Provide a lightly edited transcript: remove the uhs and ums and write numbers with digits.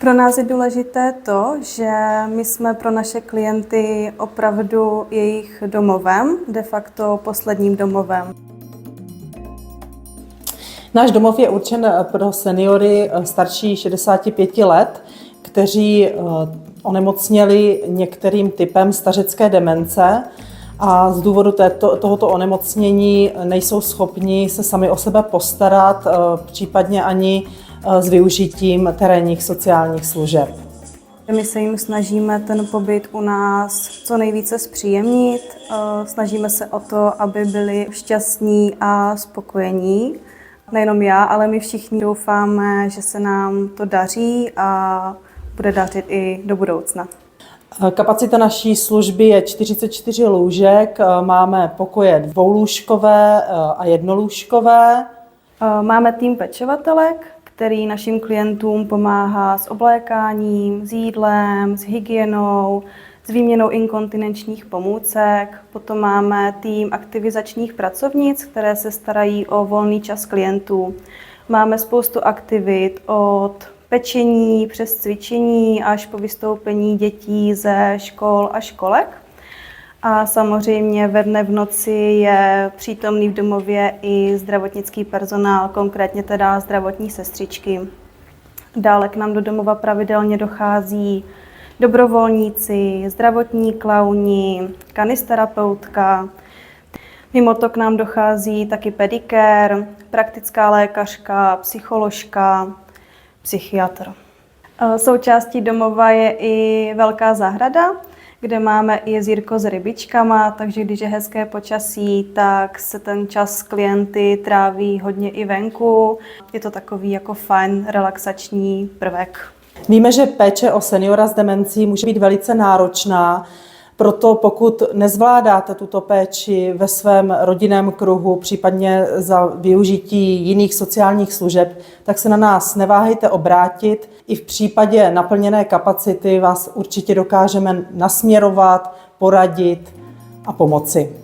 Pro nás je důležité to, že my jsme pro naše klienty opravdu jejich domovem, de facto posledním domovem. Náš domov je určen pro seniory starší 65 let, kteří onemocněli některým typem stařecké demence a z důvodu tohoto onemocnění nejsou schopni se sami o sebe postarat, případně ani s využitím terénních sociálních služeb. My se jim snažíme ten pobyt u nás co nejvíce zpříjemnit, snažíme se o to, aby byli šťastní a spokojení. Nejenom já, ale my všichni doufáme, že se nám to daří a bude dařit i do budoucna. Kapacita naší služby je 44 lůžek, máme pokoje dvoulůžkové a jednolůžkové. Máme tým pečovatelek, který našim klientům pomáhá s oblékáním, s jídlem, s hygienou, s výměnou inkontinenčních pomůcek. Potom máme tým aktivizačních pracovnic, které se starají o volný čas klientů. Máme spoustu aktivit od pečení přes cvičení až po vystoupení dětí ze škol a školek. A samozřejmě ve dne v noci je přítomný v domově i zdravotnický personál, konkrétně teda zdravotní sestřičky. Dále k nám do domova pravidelně dochází dobrovolníci, zdravotní klauni, kanisterapeutka. Mimo to k nám dochází taky pedikér, praktická lékařka, psycholožka, psychiatr. Součástí domova je i velká zahrada, kde máme i jezírko s rybičkama, takže když je hezké počasí, tak se ten čas s klienty tráví hodně i venku. Je to takový jako fajn relaxační prvek. Víme, že péče o seniora s demencí může být velice náročná, proto pokud nezvládáte tuto péči ve svém rodinném kruhu, případně za využití jiných sociálních služeb, tak se na nás neváhejte obrátit. I v případě naplněné kapacity vás určitě dokážeme nasměrovat, poradit a pomoci.